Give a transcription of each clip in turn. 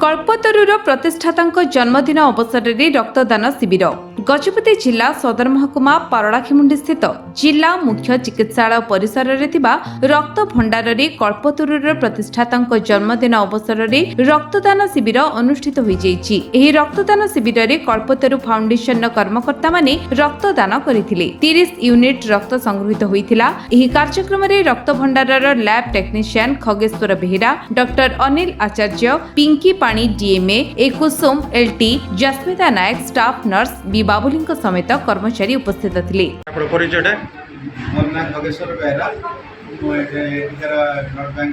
कल्पतरुर प्रतिष्ठाता जन्मदिन अवसर में रक्तदान शिविर गजपति जिला सदर महकुमा पारड़ाखिमुंडी स्थित जिला मुख्य चिकित्सालय परिसर में रक्त भंडार कल्पतरुर प्रतिष्ठाता जन्मदिन अवसर में रक्तदान शिविर अनुष्ठित हो रक्तदान शिविर में कल्पतरु फाउंडेशन कर्मकर्ता माने रक्तदान करथिले 30 यूनिट रक्त संग्रहित होइथिला। एही कार्यक्रम में रक्त भंडार lab technician Khageswar Behera, doctor Anil Acharya, Pinky Pani DMA, A Kusum LT, Jasmita Nayak, staff nurse B Babuli समेत कर्मचारी उपस्थित थिले। मोर नाम खगेश्वर बेहेरा, ब्लड बैंक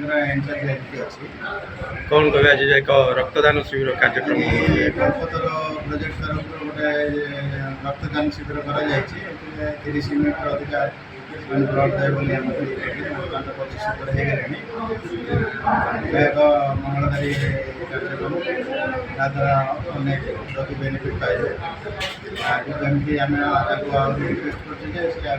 कौन कहे आज एक रक्तदान शिविर कार्यक्रम कल्पतर प्रोजेक्ट तरफ गोटे रक्तदान शिविर कर 30 यूनिट अधिक ब्लड दे बोली बर्तमान 25 हो गए एक मंगलकारी कार्यक्रम द्वारा अनेक रोगी बेनिफिट पाइबे आगे जमी आम रिक्वेस्ट कर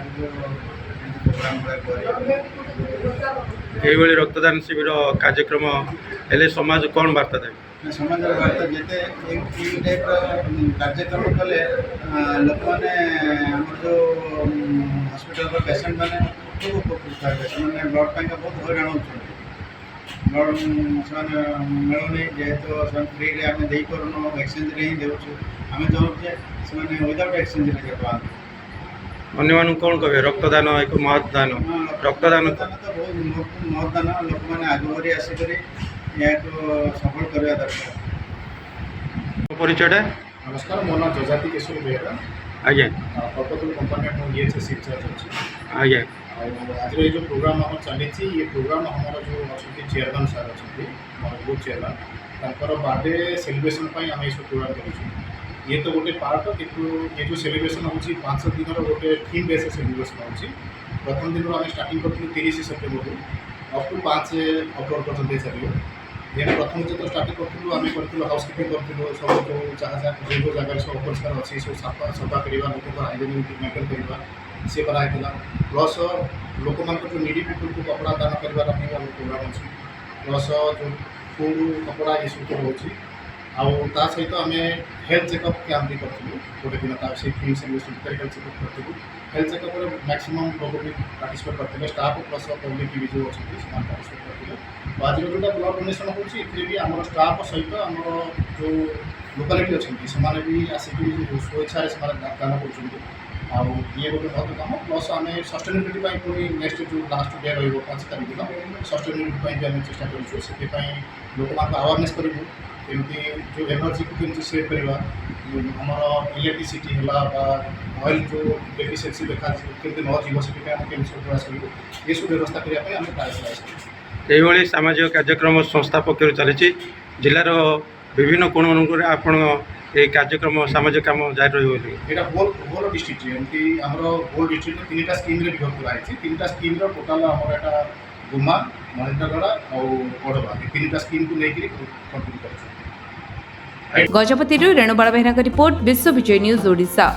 रक्तदान शिविर कार्यक्रम हेले समाज कौन वार्ता देवे समाज वार्ता जिते टाइप कार्यक्रम कले लोक मैंने जो हॉस्पिटल पेसेंट मैंने खूब उपकृत है ब्लड बैंक बहुत हईराण हो ब्लड से मिलूनी जेहेतु फ्री आम दे पारूँ एक्सचेंज ही देवु आम चाहूँ से विदाउट एक्सचेंज पाते अन्य कौन कहे रक्तदान एक महत्दान रक्तदान तो बहुत महत्दान लोक मैंने आग बढ़ी आसिक सफल करवा दरकार। परिचय नमस्कार, मो नाम जजाति केशव बेहेरा आज्ञा कल्पतरु कंपनी ईएचएस इंचार्ज अच्छी आज्ञा आज ये जो प्रोग्राम हम चली ये प्रोग्राम हमारा जो अच्छे चेयरमैन सार अच्छा ग्रुप चेयरमैन तर बर्थडे सेलिब्रेशन आम ये प्रोग्राम कर ये तो गोटे पार्ट किंतु ये जो सेलिब्रेशन हो 5 दिन गोटे थीम बेस सेलिब्रेशन हो प्रथम दिन आम स्टार्टिंग कर 30 सेप्टेम्बर अप टू 5 अक्टोबर पर्यटन चलो देन प्रथम जो स्टार्ट करूँ आम कर हाउसकीपिंग करूँ सब जो जहाँ जो जगह सब अपरिष्कार अच्छी सब सफा करवा लोक हाइजेनिक मेंटेन करवा सी कराई प्लस लोक मान जो नीडी पीपल को कपड़ा दान कर प्रोग्राम अच्छी प्लस जो फूड कपड़ा ये सब रोचे आउ सहित आम हेल्थ चेकअप कैंप भी करूँ गोटे दिन से थीम सेलिब्रेशन हेल्थ चेकअप करूँ हेल्थ चेकअप मैक्सिमम लोग भी पार्टिसिपेट करते स्टाफ प्लस पब्लिक भी जो अच्छे पार्टिसिपेट करते आज जो ब्लड डोनेसन होती आम स्टाफ सहित आम जो लोकालिटी अच्छी से भी आसिक स्वेच्छा दान कर ये गोटे बहुत कम प्लस आम सस्टेनेबिलिटी पुणी नेक्स्ट जो लास्ट डे रच तारीख दिन सस्टेनेबिलिटी भी आम चेष्टा करूँ से लोक अवेयरनेस करूँ एमती जो एनर्जी को केमती सेव करवा आमर इलेक्ट्रिसिटी है ऑयल जो डेफिशिएंसी देखा केमती न जीव से प्रयास करूँ ये सब व्यवस्था करने आम प्रयास ये सामाजिक कार्यक्रम संस्था पक्ष चली जिलार विभिन्न कोण आपण ये कार्यक्रम सामाजिक काम जारी रहा होल डिस्ट्रिक्ट एमती आमर होल डिस्ट्रिक्ट 3टा स्कीम विभक्त कराई 3टा स्कीम टोटाल आमर एटा गुमा महेन्द्रगड़ा और बड़वा 3टा स्कीम को लेकर कंप्लीट कर गजपति रेणुबाला बेहेरा रिपोर्ट विश्व विजय न्यूज ओडिशा।